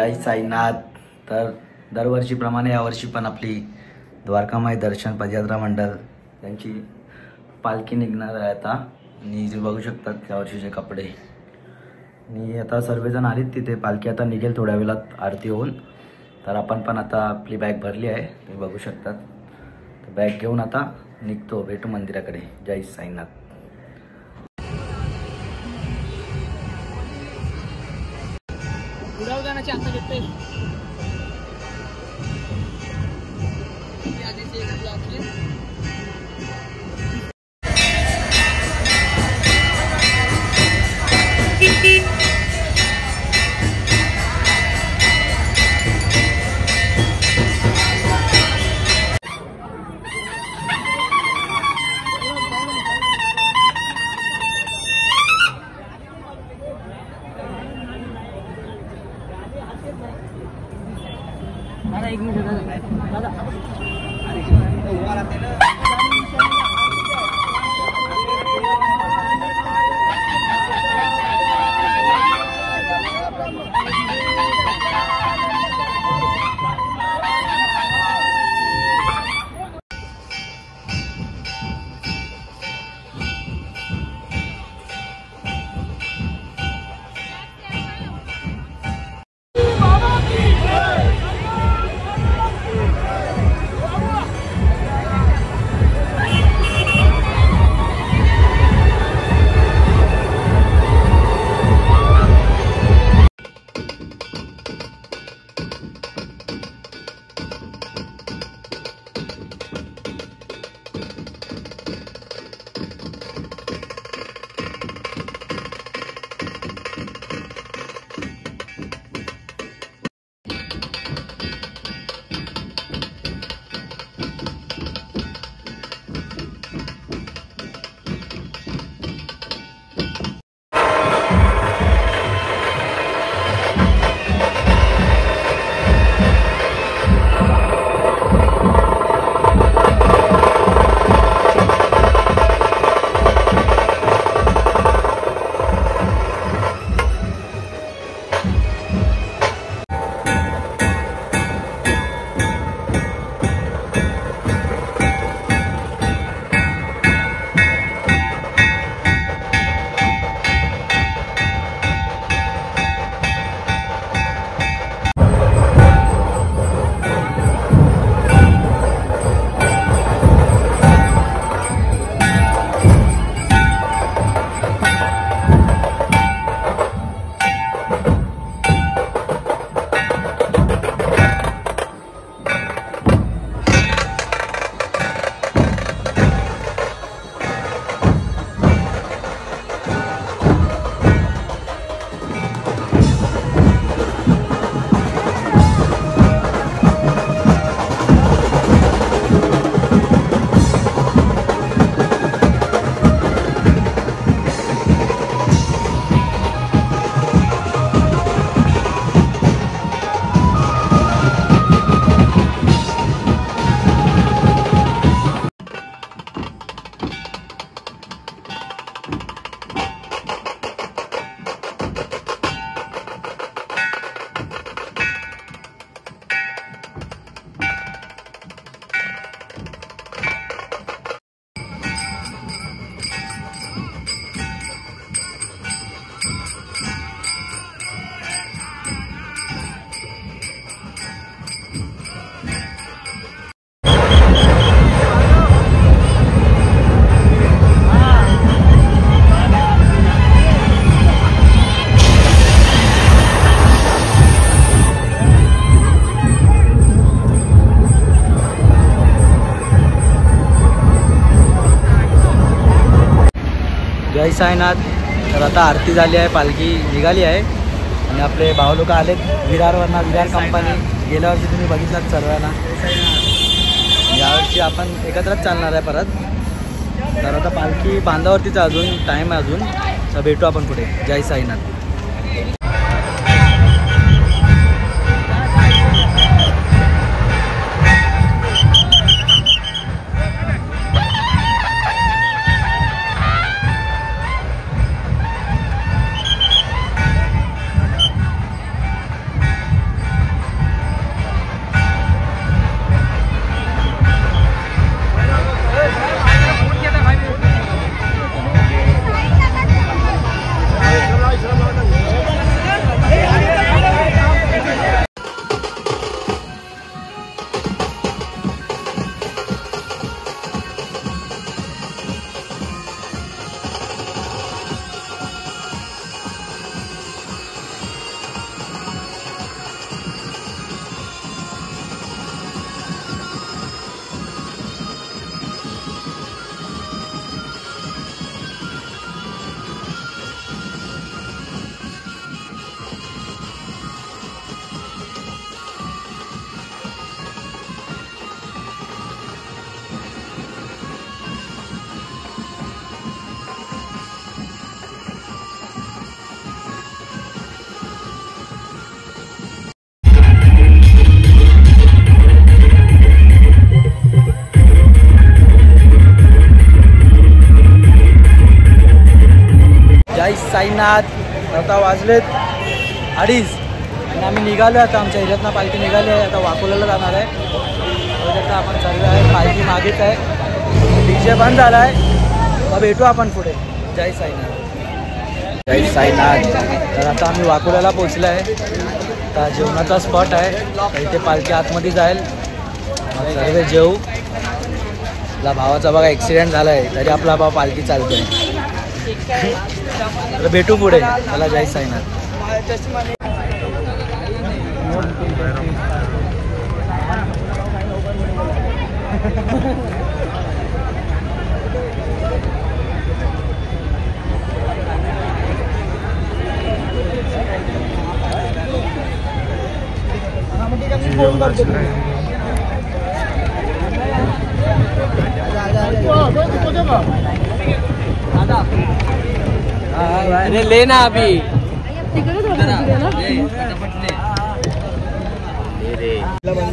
जय साईनाथ। तर दरवर्षीप्रमाणे यावर्षी पण आपली द्वारकामाई दर्शन पदयात्रा मंडळ यांची पालखी निघणार आहे आता। आणि जे बघू शकतात यावर्षीचे कपडे आणि आता सर्वजण आलेत तिथे। पालखी आता निघेल थोड्या वेळात आरती होऊन। तर आपण पण आता आपली बॅग भरली आहे, तुम्ही बघू शकतात। तर बॅग घेऊन आता निघतो, भेटू मंदिराकडे। जय साईनाथ। गाण्याची आता घेतोय एक मिनिट दादा जय साईनाथ। तर आता आरती झाली आहे, पालखी निघाली आहे आणि आपले भाऊ लोक आलेत विरारवरनं। विरार कंपनी गेल्या वर्षी तुम्ही बघितलात सर्वांना। यावर्षी आपण एकत्रच चालणार आहे परत। तर आता पालखी बांधावरतीच अजून टाईम आहे अजून, तर भेटू आपण पुढे। जय साईनाथ। साईनाथ. आता वाजलेत 2:30 आणि आम्ही निघालो. आता आमच्या एरियातनं पालखी निघाली आहे. आता वाकोल्याला जाणार आहे. आता आपण चाललो आहे. पालखी मागेच आहे. डीजे बंद झाला आहे. तर भेटू आपण पुढे. जय साईनाथ. जय साईनाथ. तर आता आम्ही वाकोल्याला पोचलो आहे. आता जेवणाचा स्पॉट आहे. तर इथे पालखी आतमध्ये जाईल. सर्व जेवू. आपला भावाचा बघा ॲक्सिडेंट झाला आहे तरी आपला भाव पालखी चालतोय. तर भेटू पुढे. चला जय साईनाथ. अरे ले ना अभी.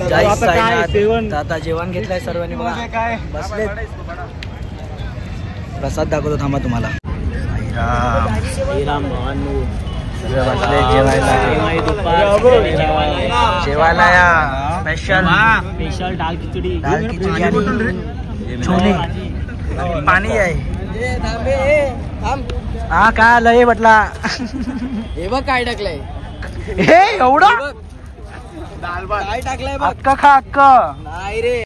जय साईनाथ. आता जेवण घेतलंय सर्वांनी बघा. बसले. प्रसाद दाखवतो थांबा तुम्हाला. श्रीराम भावांनो. बसले जेवायला. जेवायला या. स्पेशल दाल खिचडी. दाल खिचडी आणि छोले. पाणी आहे. हा काय आलं म्हटला. हे बघ काय टाकलंय. हे एवढं काय टाकलंय बघ. अक्का खा अक्क. नाही रे.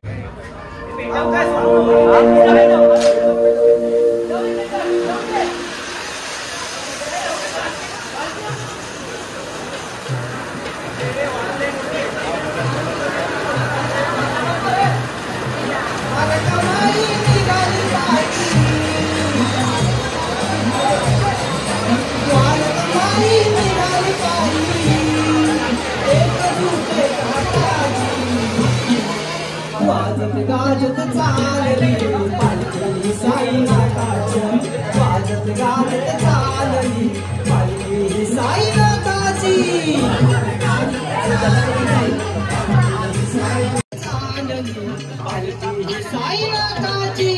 गाजत चालली पालखी साईनाथाची. वाजत गाजत चालली पालखी साईनाथाची. पालखी साईनाथाची.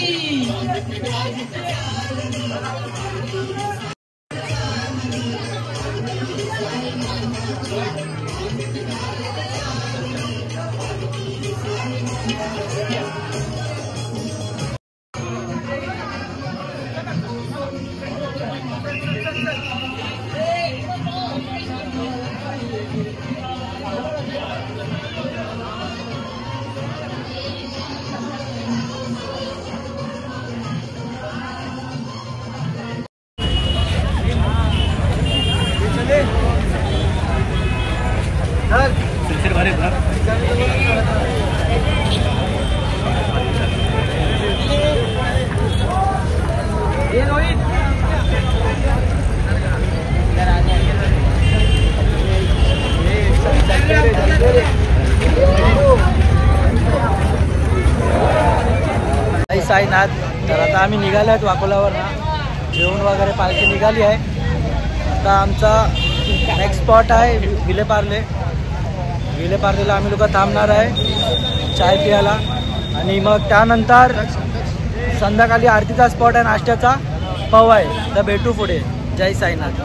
साईनाथ. तर आता आम्ही निघालो आहेत वाकोल्यावर ना. जेवण वगैरे पालखी निघाली आहे. आता आमचा नेक्स्ट स्पॉट आहे विलेपार्ले. विलेपार्लेला आम्ही लोक थांबणार आहे चाय पियाला. आणि मग त्यानंतर संध्याकाळी आरतीचा स्पॉट आहे नाश्त्याचा पव आहे. तर भेटू पुढे. जय साईनाथ.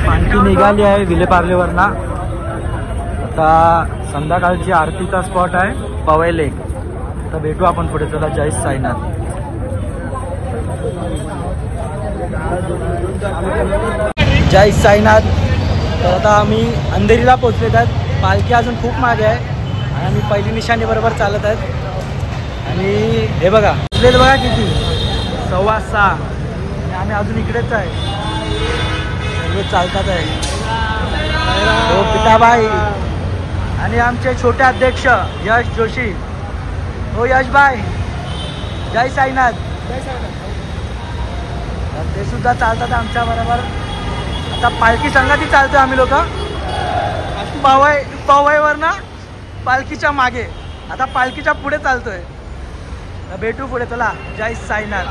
पालखी निघाली आहे विलेपार्लेवरना. आता संध्याकाळची आरतीचा स्पॉट आहे पवई लेक. तर भेटू आपण पुढे. चला जय साईनाथ. जय साईनाथ. तर आता आम्ही अंधेरीला पोचलेत आहेत. पालखी अजून खूप मागे आहे आणि आम्ही पहिली निशाणी बरोबर चालत आहेत. आणि हे बघा बघा किती 6:15 आणि आम्ही अजून इकडेच आहे. सर्व चालतात आहे. हो पिताबाई आणि आमचे छोटे अध्यक्ष यश जोशी. हो यशबाई. जय साईनाथ. ते सुद्धा चालतात आमच्या बरोबर. आता पालखी संघाती चालतोय आम्ही लोक पवईवर ना. पालखीच्या मागे. आता पालखीच्या पुढे चालतोय. भेटू पुढे. चला जय साईनाथ.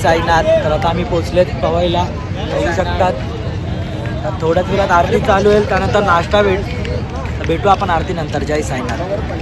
साईनाथ. तर आता आम्ही पोचलेत पवईला. बघू शकतात. थोड्याच वेळात आरती चालू होईल. त्यानंतर नाश्ता तर भेटू आपण आरती नंतर. जय साईनाथ.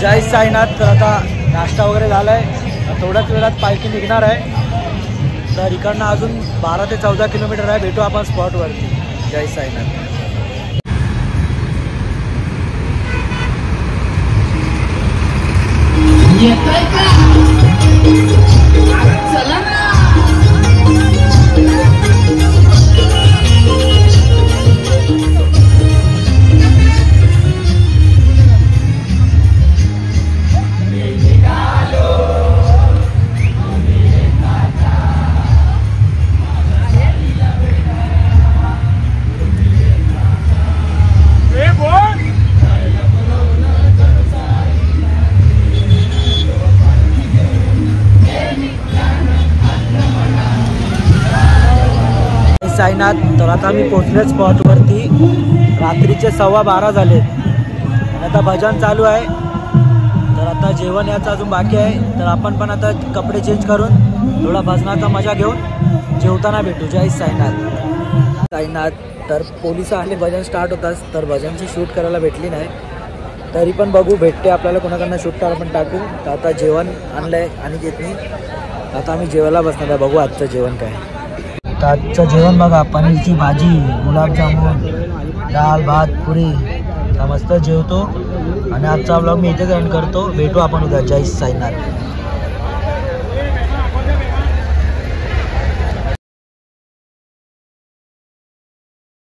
जय साईनाथ. तर आता नाश्ता वगैरे झाला आहे. थोड्याच वेळात पालखी निघणार आहे. तर इकडनं अजून 12 ते 14 किलोमीटर आहे. भेटू आपण स्पॉटवरती. जय साईनाथ. साईनाथ. तर आता मी पोचले स्पॉटवरती. रात्रीचे 12:15 झाले आणि आता भजन चालू आहे. तर आता जेवण याचं अजून बाकी आहे. तर आपण पण आता कपडे चेंज करून थोडा भजनाचा मजा घेऊन जेवताना भेटू. जय साईनाथ. साईनाथ. तर पोलिस आले भजन स्टार्ट होताच. तर भजनची शूट करायला भेटली नाही. तरी पण बघू भेटते आपल्याला कोणाकडनं शूट करा पण टाकू. तर आता जेवण आणलं आहे आणि घेतली. आता आम्ही जेवायला बसणार आहे. बघू आजचं जेवण काय. तर आजचं जेवण बघा. पनीरची भाजी, गुलाबजामुन, डाळ भात पुरी. मस्त जेवतो आणि आजचा ब्लॉग मी इथेच एंड करतो. भेटू आपण उद्या. जय साईनाथ.